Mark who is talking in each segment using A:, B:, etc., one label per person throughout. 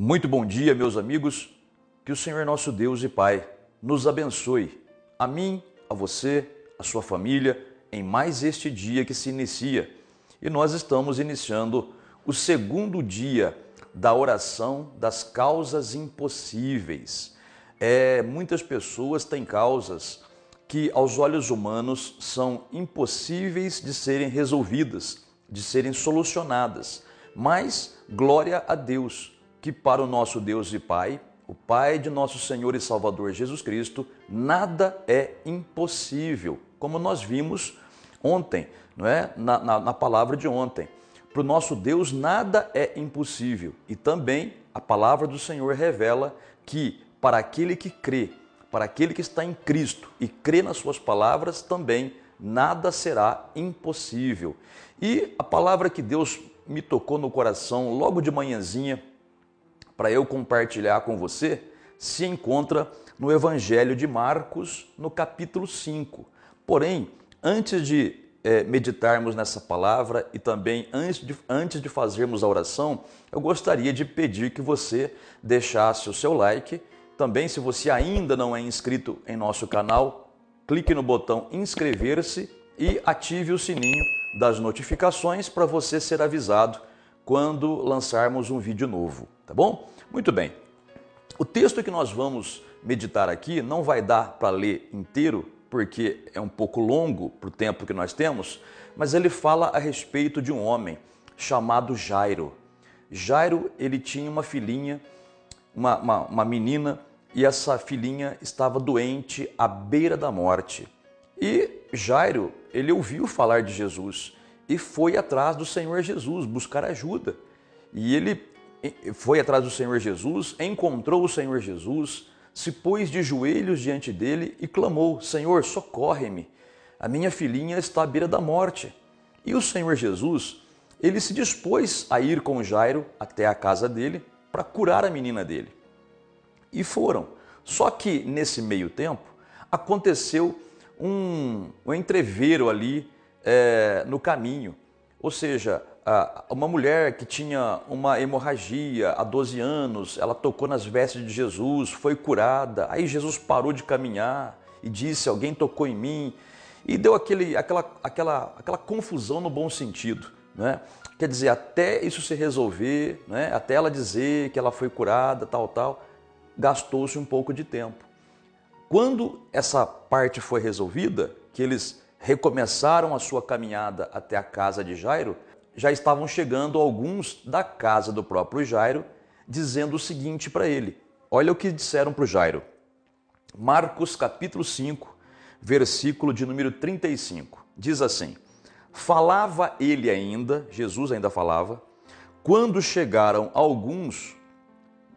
A: Muito bom dia, meus amigos. Que o Senhor nosso Deus e Pai nos abençoe, a mim, a você, a sua família, em mais este dia que se inicia. E nós estamos iniciando o segundo dia da oração das causas impossíveis. Muitas pessoas têm causas que aos olhos humanos são impossíveis de serem resolvidas, de serem solucionadas. Mas glória a Deus, que para o nosso Deus e Pai, o Pai de nosso Senhor e Salvador Jesus Cristo, nada é impossível, como nós vimos ontem, não é? Na palavra de ontem. Para o nosso Deus nada é impossível. E também a palavra do Senhor revela que para aquele que crê, para aquele que está em Cristo e crê nas suas palavras, também nada será impossível. E a palavra que Deus me tocou no coração logo de manhãzinha, para eu compartilhar com você, se encontra no Evangelho de Marcos, no capítulo 5. Porém, antes de meditarmos nessa palavra e também antes de fazermos a oração, eu gostaria de pedir que você deixasse o seu like. Também, se você ainda não é inscrito em nosso canal, clique no botão inscrever-se e ative o sininho das notificações para você ser avisado quando lançarmos um vídeo novo, tá bom? Muito bem. O texto que nós vamos meditar aqui não vai dar para ler inteiro, porque é um pouco longo para o tempo que nós temos, mas ele fala a respeito de um homem chamado Jairo. Jairo, ele tinha uma filhinha, uma menina, e essa filhinha estava doente à beira da morte. E Jairo, ele ouviu falar de Jesus e foi atrás do Senhor Jesus buscar ajuda. E ele foi atrás do Senhor Jesus, encontrou o Senhor Jesus, se pôs de joelhos diante dele e clamou: Senhor, socorre-me, a minha filhinha está à beira da morte. E o Senhor Jesus, ele se dispôs a ir com Jairo até a casa dele para curar a menina dele. E foram. Só que nesse meio tempo aconteceu um entrevero ali no caminho. Ou seja, uma mulher que tinha uma hemorragia há 12 anos, ela tocou nas vestes de Jesus, foi curada. Aí Jesus parou de caminhar e disse: alguém tocou em mim. E deu aquela confusão no bom sentido, né? Quer dizer, até isso se resolver, né? Até ela dizer que ela foi curada, tal, gastou-se um pouco de tempo. Quando essa parte foi resolvida, que eles recomeçaram a sua caminhada até a casa de Jairo, já estavam chegando alguns da casa do próprio Jairo, dizendo o seguinte para ele. Olha o que disseram para o Jairo. Marcos capítulo 5, versículo de número 35. Diz assim: falava ele ainda, Jesus ainda falava, quando chegaram alguns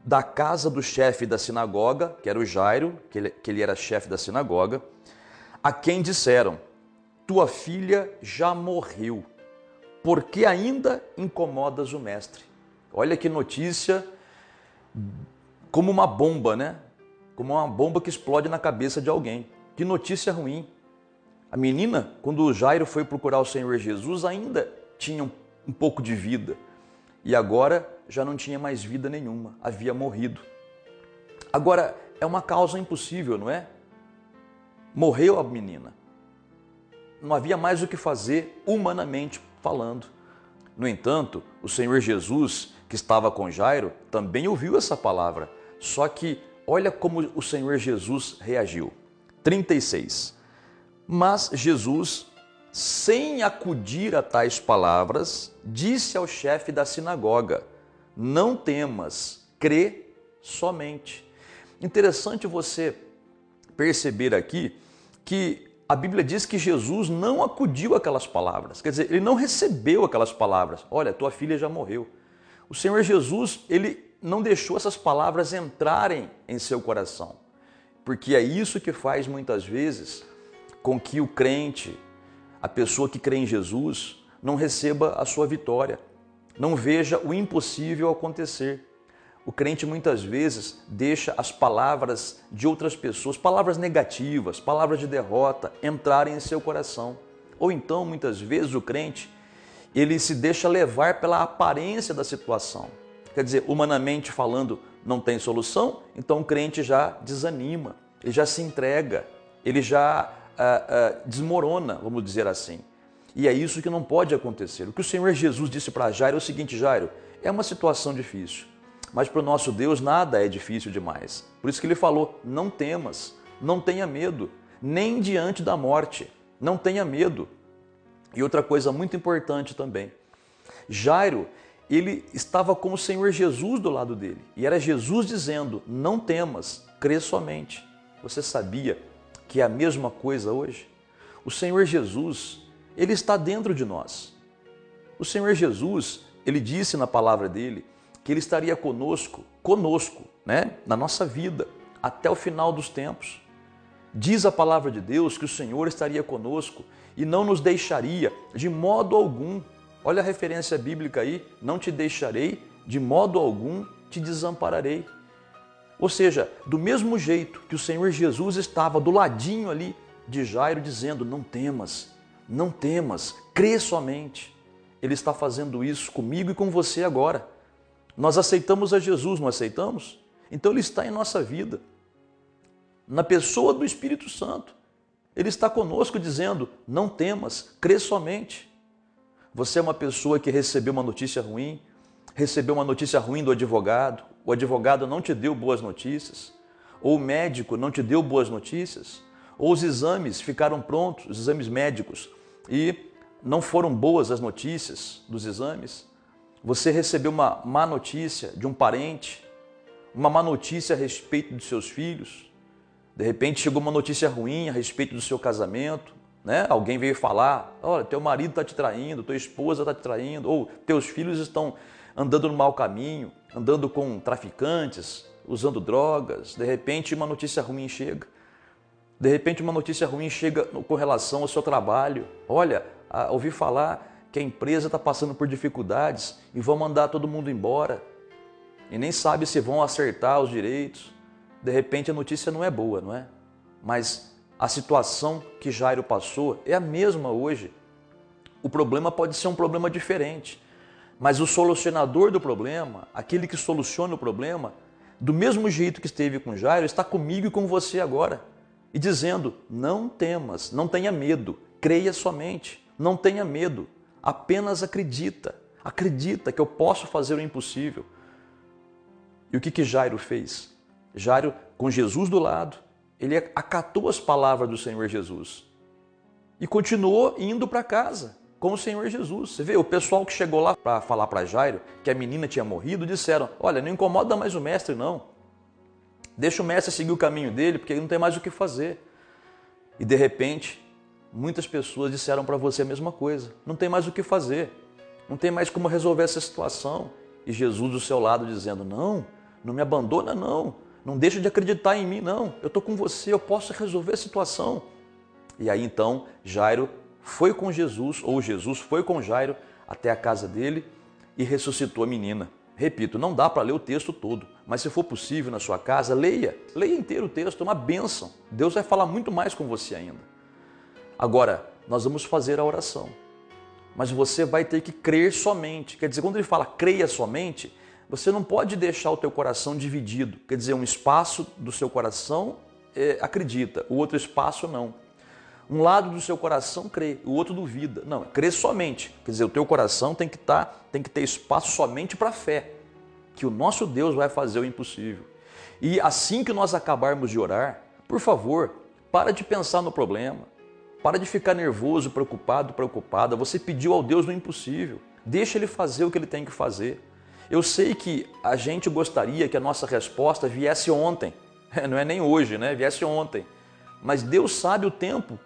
A: da casa do chefe da sinagoga, que era o Jairo, que ele era chefe da sinagoga, a quem disseram: tua filha já morreu, por que ainda incomodas o mestre? Olha que notícia, como uma bomba, né? Como uma bomba que explode na cabeça de alguém. Que notícia ruim. A menina, quando o Jairo foi procurar o Senhor Jesus, ainda tinha um pouco de vida. E agora já não tinha mais vida nenhuma, havia morrido. Agora, é uma causa impossível, não é? Morreu a menina. Não havia mais o que fazer humanamente falando. No entanto, o Senhor Jesus, que estava com Jairo, também ouviu essa palavra. Só que olha como o Senhor Jesus reagiu. 36. Mas Jesus, sem acudir a tais palavras, disse ao chefe da sinagoga: não temas, crê somente. Interessante você perceber aqui que a Bíblia diz que Jesus não acudiu aquelas palavras, quer dizer, ele não recebeu aquelas palavras. Olha, tua filha já morreu. O Senhor Jesus, ele não deixou essas palavras entrarem em seu coração, porque é isso que faz muitas vezes com que o crente, a pessoa que crê em Jesus, não receba a sua vitória, não veja o impossível acontecer. O crente muitas vezes deixa as palavras de outras pessoas, palavras negativas, palavras de derrota, entrarem em seu coração. Ou então, muitas vezes, o crente, ele se deixa levar pela aparência da situação. Quer dizer, humanamente falando, não tem solução, então o crente já desanima, ele já se entrega, ele já desmorona, vamos dizer assim. E é isso que não pode acontecer. O que o Senhor Jesus disse para Jairo é o seguinte: Jairo, é uma situação difícil, mas para o nosso Deus nada é difícil demais. Por isso que ele falou: não temas, não tenha medo, nem diante da morte, não tenha medo. E outra coisa muito importante também, Jairo, ele estava com o Senhor Jesus do lado dele. E era Jesus dizendo: não temas, crê somente. Você sabia que é a mesma coisa hoje? O Senhor Jesus, ele está dentro de nós. O Senhor Jesus, ele disse na palavra dele que ele estaria conosco, né, na nossa vida, até o final dos tempos. Diz a palavra de Deus que o Senhor estaria conosco e não nos deixaria de modo algum. Olha a referência bíblica aí: não te deixarei, de modo algum te desampararei. Ou seja, do mesmo jeito que o Senhor Jesus estava do ladinho ali de Jairo dizendo: não temas, não temas, crê somente. Ele está fazendo isso comigo e com você agora. Nós aceitamos a Jesus, não aceitamos? Então ele está em nossa vida, na pessoa do Espírito Santo. Ele está conosco dizendo: não temas, crê somente. Você é uma pessoa que recebeu uma notícia ruim, recebeu uma notícia ruim do advogado, o advogado não te deu boas notícias, ou o médico não te deu boas notícias, ou os exames ficaram prontos, os exames médicos, e não foram boas as notícias dos exames. Você recebeu uma má notícia de um parente, uma má notícia a respeito dos seus filhos. De repente chegou uma notícia ruim a respeito do seu casamento, né? Alguém veio falar: olha, teu marido está te traindo, tua esposa está te traindo, ou teus filhos estão andando no mau caminho, andando com traficantes, usando drogas. De repente uma notícia ruim chega. De repente uma notícia ruim chega com relação ao seu trabalho. Olha, ouvi falar que a empresa está passando por dificuldades e vão mandar todo mundo embora. E nem sabe se vão acertar os direitos. De repente a notícia não é boa, não é? Mas a situação que Jairo passou é a mesma hoje. O problema pode ser um problema diferente, mas o solucionador do problema, aquele que soluciona o problema, do mesmo jeito que esteve com Jairo, está comigo e com você agora. E dizendo: não temas, não tenha medo, creia somente, não tenha medo, apenas acredita. Acredita que eu posso fazer o impossível. E o que Jairo fez? Jairo, com Jesus do lado, ele acatou as palavras do Senhor Jesus e continuou indo para casa com o Senhor Jesus. Você vê, o pessoal que chegou lá para falar para Jairo que a menina tinha morrido, disseram: olha, não incomoda mais o mestre não. Deixa o mestre seguir o caminho dele, porque ele não tem mais o que fazer. E de repente, muitas pessoas disseram para você a mesma coisa: não tem mais o que fazer, não tem mais como resolver essa situação. E Jesus do seu lado dizendo: não me abandona não deixa de acreditar em mim não, eu estou com você, eu posso resolver a situação. E aí então Jairo foi com Jesus, ou Jesus foi com Jairo até a casa dele e ressuscitou a menina. Repito, não dá para ler o texto todo, mas se for possível na sua casa, leia inteiro o texto, é uma bênção. Deus vai falar muito mais com você ainda. Agora, nós vamos fazer a oração, mas você vai ter que crer somente. Quer dizer, quando ele fala creia somente, você não pode deixar o teu coração dividido. Quer dizer, um espaço do seu coração acredita, o outro espaço não. Um lado do seu coração crê, o outro duvida. Não, crê somente. Quer dizer, o teu coração tem que ter espaço somente para a fé, que o nosso Deus vai fazer o impossível. E assim que nós acabarmos de orar, por favor, para de pensar no problema, para de ficar nervoso, preocupada. Você pediu ao Deus o impossível. Deixa Ele fazer o que Ele tem que fazer. Eu sei que a gente gostaria que a nossa resposta viesse ontem, não é nem hoje, né? Viesse ontem. Mas Deus sabe o tempo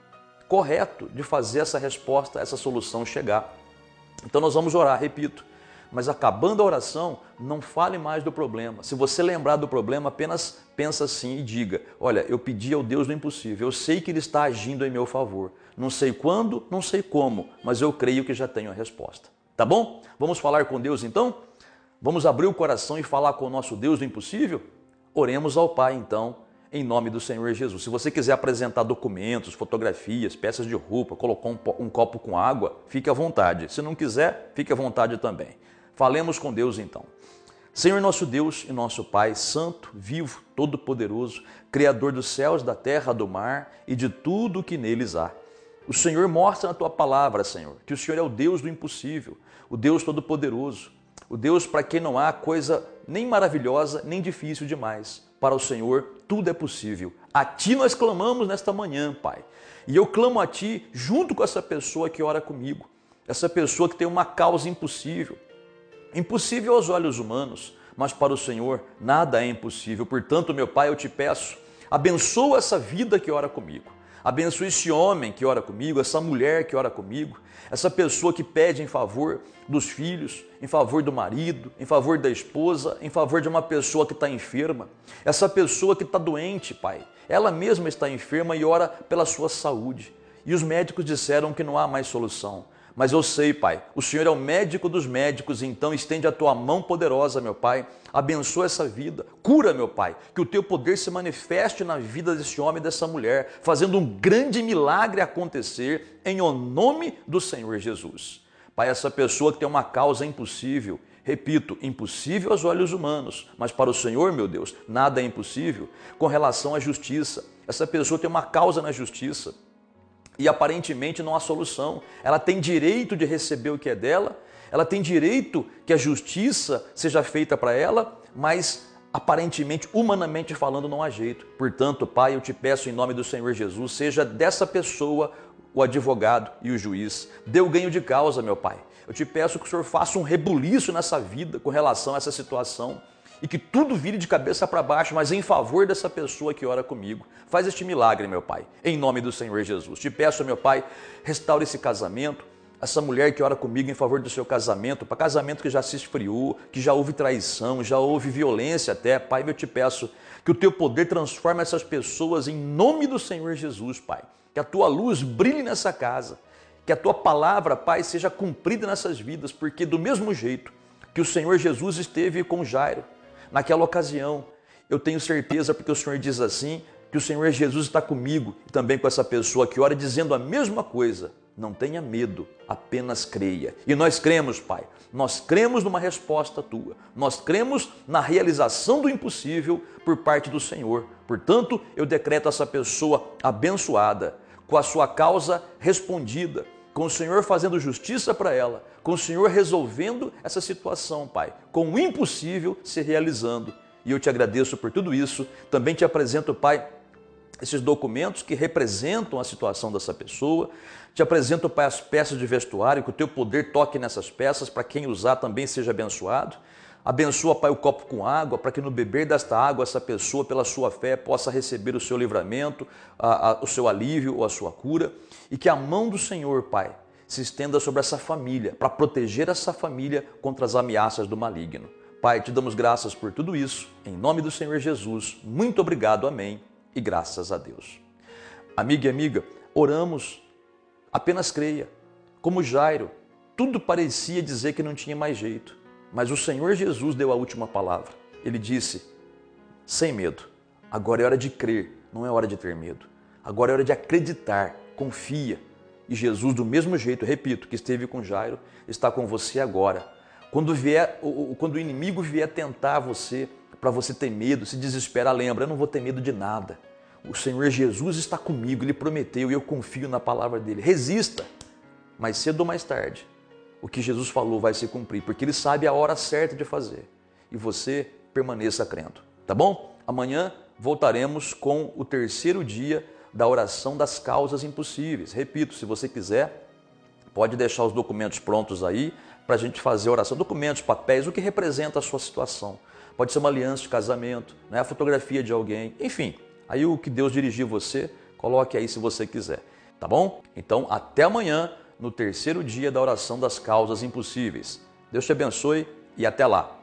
A: correto de fazer essa resposta, essa solução chegar. Então nós vamos orar, repito, mas acabando a oração, não fale mais do problema. Se você lembrar do problema, apenas pensa assim e diga: olha, eu pedi ao Deus do impossível, eu sei que Ele está agindo em meu favor. Não sei quando, não sei como, mas eu creio que já tenho a resposta. Tá bom? Vamos falar com Deus então? Vamos abrir o coração e falar com o nosso Deus do impossível? Oremos ao Pai então, em nome do Senhor Jesus. Se você quiser apresentar documentos, fotografias, peças de roupa, colocar um copo com água, fique à vontade. Se não quiser, fique à vontade também. Falemos com Deus então. Senhor nosso Deus e nosso Pai, santo, vivo, todo-poderoso, Criador dos céus, da terra, do mar e de tudo o que neles há. O Senhor mostra na Tua palavra, Senhor, que o Senhor é o Deus do impossível, o Deus todo-poderoso, o Deus para quem não há coisa nem maravilhosa, nem difícil demais. Para o Senhor, tudo é possível. A Ti nós clamamos nesta manhã, Pai. E eu clamo a Ti junto com essa pessoa que ora comigo, essa pessoa que tem uma causa impossível. Impossível aos olhos humanos, mas para o Senhor nada é impossível. Portanto, meu Pai, eu te peço, abençoa essa vida que ora comigo. Abençoa esse homem que ora comigo, essa mulher que ora comigo, essa pessoa que pede em favor dos filhos, em favor do marido, em favor da esposa, em favor de uma pessoa que está enferma. Essa pessoa que está doente, Pai, ela mesma está enferma e ora pela sua saúde. E os médicos disseram que não há mais solução. Mas eu sei, Pai, o Senhor é o médico dos médicos, então estende a Tua mão poderosa, meu Pai, abençoa essa vida, cura, meu Pai, que o Teu poder se manifeste na vida desse homem e dessa mulher, fazendo um grande milagre acontecer em o nome do Senhor Jesus. Pai, essa pessoa que tem uma causa impossível, repito, impossível aos olhos humanos, mas para o Senhor, meu Deus, nada é impossível com relação à justiça. Essa pessoa tem uma causa na justiça e aparentemente não há solução. Ela tem direito de receber o que é dela, ela tem direito que a justiça seja feita para ela, mas aparentemente, humanamente falando, não há jeito. Portanto, Pai, eu te peço em nome do Senhor Jesus, seja dessa pessoa o advogado e o juiz. Dê o ganho de causa, meu Pai. Eu te peço que o Senhor faça um rebuliço nessa vida com relação a essa situação e que tudo vire de cabeça para baixo, mas em favor dessa pessoa que ora comigo. Faz este milagre, meu Pai, em nome do Senhor Jesus. Te peço, meu Pai, restaure esse casamento, essa mulher que ora comigo em favor do seu casamento, para casamento que já se esfriou, que já houve traição, já houve violência até. Pai, eu te peço que o Teu poder transforme essas pessoas em nome do Senhor Jesus, Pai. Que a Tua luz brilhe nessa casa, que a Tua palavra, Pai, seja cumprida nessas vidas, porque do mesmo jeito que o Senhor Jesus esteve com Jairo, naquela ocasião, eu tenho certeza, porque o Senhor diz assim, que o Senhor Jesus está comigo e também com essa pessoa que ora dizendo a mesma coisa. Não tenha medo, apenas creia. E nós cremos, Pai. Nós cremos numa resposta Tua. Nós cremos na realização do impossível por parte do Senhor. Portanto, eu decreto essa pessoa abençoada, com a sua causa respondida, com o Senhor fazendo justiça para ela, com o Senhor resolvendo essa situação, Pai, com o impossível se realizando. E eu te agradeço por tudo isso. Também te apresento, Pai, esses documentos que representam a situação dessa pessoa. Te apresento, Pai, as peças de vestuário, que o Teu poder toque nessas peças, para quem usar também seja abençoado. Abençoa, Pai, o copo com água, para que no beber desta água, essa pessoa, pela sua fé, possa receber o seu livramento, o seu alívio ou a sua cura. E que a mão do Senhor, Pai, se estenda sobre essa família, para proteger essa família contra as ameaças do maligno. Pai, te damos graças por tudo isso, em nome do Senhor Jesus. Muito obrigado, amém, e graças a Deus. Amiga e amiga, oramos, apenas creia. Como Jairo, tudo parecia dizer que não tinha mais jeito, mas o Senhor Jesus deu a última palavra. Ele disse, sem medo, agora é hora de crer, não é hora de ter medo. Agora é hora de acreditar, confia. E Jesus, do mesmo jeito, repito, que esteve com Jairo, está com você agora. Quando o inimigo vier tentar você, para você ter medo, se desesperar, lembra, eu não vou ter medo de nada. O Senhor Jesus está comigo, Ele prometeu e eu confio na palavra dEle. Resista, mas cedo ou mais tarde, o que Jesus falou vai se cumprir, porque Ele sabe a hora certa de fazer. E você permaneça crendo, tá bom? Amanhã voltaremos com o terceiro dia da oração das causas impossíveis. Repito, se você quiser, pode deixar os documentos prontos aí para a gente fazer a oração. Documentos, papéis, o que representa a sua situação. Pode ser uma aliança de casamento, né? A fotografia de alguém, enfim. Aí o que Deus dirigir você, coloque aí se você quiser, tá bom? Então, até amanhã, no terceiro dia da oração das causas impossíveis. Deus te abençoe e até lá.